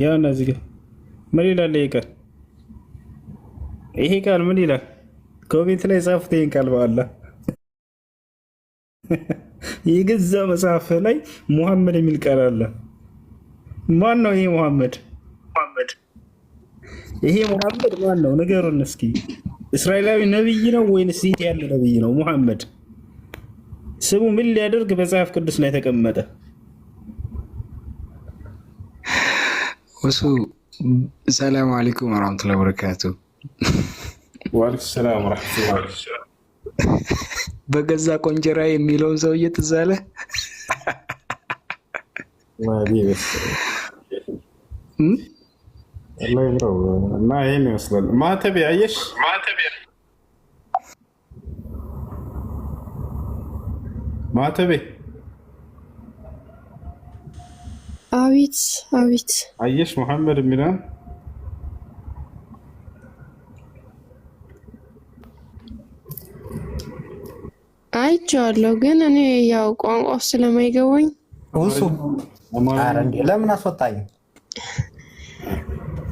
ያው እነዚህ ጋር ምን ይላል? ይሄ ቃል ምን ይላል? ኮሜንት ላይ ጻፉት። ይሄን ቃል በኋላ የገዛ መጽሐፍ ላይ ሙሐመድ የሚል ቃል አለ። ማን ነው ይሄ ሙሐመድ? ይሄ ሙሐመድ ማን ነው? ንገሩን እስኪ። እስራኤላዊ ነብይ ነው ወይንስ ሴት ያለ ነብይ ነው? ሙሐመድ ስሙ ምን ሊያደርግ መጽሐፍ ቅዱስ ላይ ተቀመጠ? ወሱ ሰላም አለይኩም ወራህመቱላሂ ወበረካቱ። ወአለይኩም ሰላም ወራህመቱላሂ። በገዛ ቆንጀራ የሚለውን ሰውዬ ትዝ አለ? እና ይሄን ይመስላል ማተብ። አየሽ ማተቤ። አቤት አቤት። አየሽ መሐመድ የሚለው አይቼዋለሁ፣ ግን እኔ ያው ቋንቋው ስለማይገባኝ እሱ ለምን አስወጣኝ?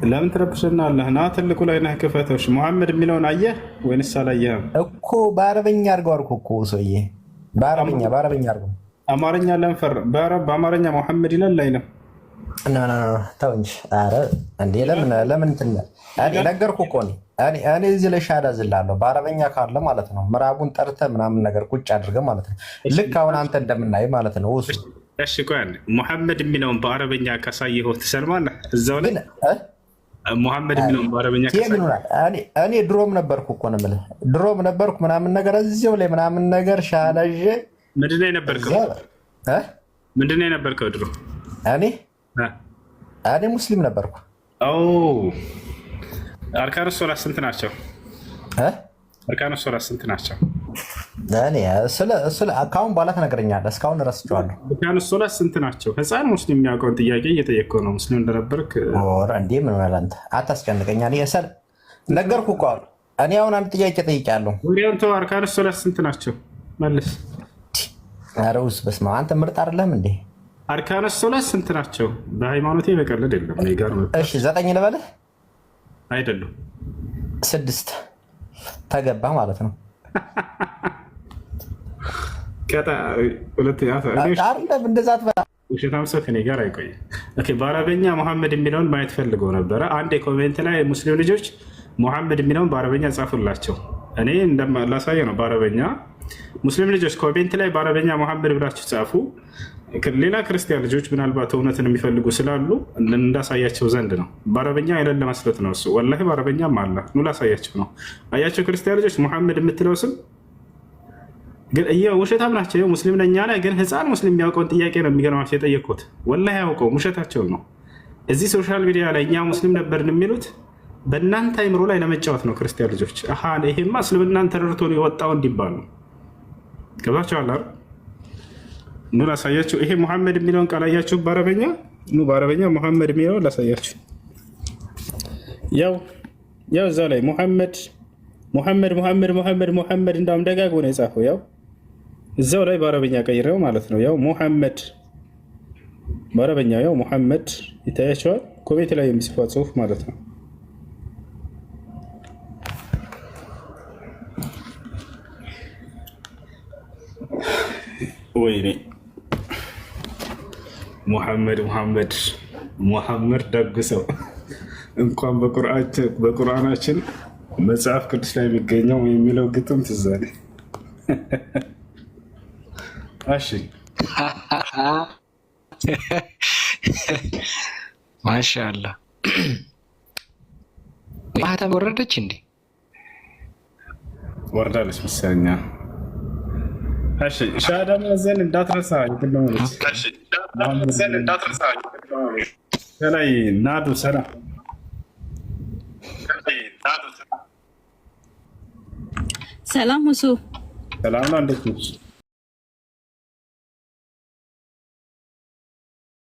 ለምን ትረብሽናለህ? ና ትልቁ ላይ ነህ፣ ክፈተሽ። መሐመድ የሚለውን አየህ ወይንስ አላየህም? እኮ በአረበኛ አድርገው አልኩ እኮ ሰውዬ፣ በአረበኛ አድርገው። አማርኛ ለንፈር በአማርኛ መሐመድ ይላል ላይ ነው። ተው እንጂ። ኧረ እንዴ ለምን ነገርኩህ እኮ እኔ እዚህ ላይ ሻዳ ዝላለሁ። በአረበኛ ካለ ማለት ነው ምዕራቡን ጠርተህ ምናምን ነገር ቁጭ አድርገህ ማለት ነው። ልክ አሁን አንተ እንደምናይ ማለት ነው። እሺ ቆይ ሙሐመድ የሚለውን በአረበኛ ካሳየኸው ትሰልማለህ? እዛው ላይ ሙሐመድ የሚለውን በአረበኛ እኔ ድሮም ነበርኩ እኮ ነው የምልህ፣ ድሮም ነበርኩ ምናምን ነገር እዚያው ላይ ምናምን ነገር ሻዳ ይዤ። ምንድን ነው የነበርከው ድሮ? እኔ ሙስሊም ነበርኩ። አርካኑ ሶላት ስንት ናቸው? አርካኑ ሶላት ስንት ናቸው? ከአሁን በኋላ ትነግረኛለህ። እስካሁን እረስቸዋለሁ። አርካኑ ሶላት ስንት ናቸው? ህፃን ሙስሊም የሚያውቀውን ጥያቄ እየጠየቅከው ነው። ሙስሊም እንደነበርክ እንዴ ምን አንተ አታስጨንቀኝ። ነገርኩህ እኮ አሁን። እኔ አሁን አንድ ጥያቄ ጠይቄያለሁ። ወዲያውኑ ተው። አርካኑ ሶላት ስንት ናቸው? መልስ። ኧረ ውስጥ በስመ አብ፣ አንተ ምርጥ አይደለም እንዴ? አርካኑ ሶላት ስንት ናቸው? በሃይማኖቴ መቀለድ የለም እኔ ጋር ነው። እሺ 9 ልበልህ? አይደለም 6 ተገባ ማለት ነው። እንደዛ ውሸታም ሰው ከኔ ጋር አይቆይም። በአረበኛ ሙሐመድ የሚለውን ማየት ፈልገው ነበረ። አንድ የኮሜንት ላይ ሙስሊም ልጆች ሙሐመድ የሚለውን በአረበኛ ጻፉላቸው። እኔ ላሳየ ነው በአረበኛ። ሙስሊም ልጆች ኮሜንት ላይ በአረበኛ ሙሐመድ ብላችሁ ጻፉ። ሌላ ክርስቲያን ልጆች ምናልባት እውነትን የሚፈልጉ ስላሉ እንዳሳያቸው ዘንድ ነው። በአረበኛ አይደለም መስሎት ነው እሱ። ወላሂ በአረበኛም አለ። ኑ ላሳያቸው ነው። አያቸው ክርስቲያን ልጆች ሙሐመድ የምትለው ስም ግን ውሸታም ናቸው። ሙስሊም ነኝ አለ፣ ግን ህፃን ሙስሊም የሚያውቀውን ጥያቄ ነው የሚገርማቸው የጠየቅኩት። ወላሂ ያውቀው ውሸታቸው ነው። እዚህ ሶሻል ሚዲያ ላይ እኛ ሙስሊም ነበርን የሚሉት በእናንተ አይምሮ ላይ ለመጫወት ነው። ክርስቲያን ልጆች ይሄማ እስልምናን ተረድቶ የወጣው እንዲባሉ ገባቸዋል። ኑ ላሳያችሁ። ይሄ ሙሐመድ የሚለውን ቃል አያችሁ በአረበኛ። ኑ በአረበኛ ሙሐመድ የሚለውን ላሳያችሁ። ያው እዛ ላይ ሙሐመድ እንዳውም ደጋግሞ ነው የጻፈው። ያው እዛው ላይ በአረበኛ ቀይረው ማለት ነው። ያው ሙሐመድ በአረበኛ ያው ሙሐመድ ይታያቸዋል። ኮሜንት ላይ የሚጽፋ ጽሁፍ ማለት ነው። ወይኔ ሙሐመድ ደግ ሰው እንኳን በቁርአናችን መጽሐፍ ቅዱስ ላይ የሚገኘው የሚለው ግጥም ትዝ አለኝ። እሺ ማሻአላህ ማህተም ወረደች እንዴ? ወርዳለች መሰለኝ። እሺ ሻዳ መዘን እንዳትረሳ። ከላይ ናዱ ሰላም ሰላም ሁሱ ሰላም ነው። እንዴት ነሽ?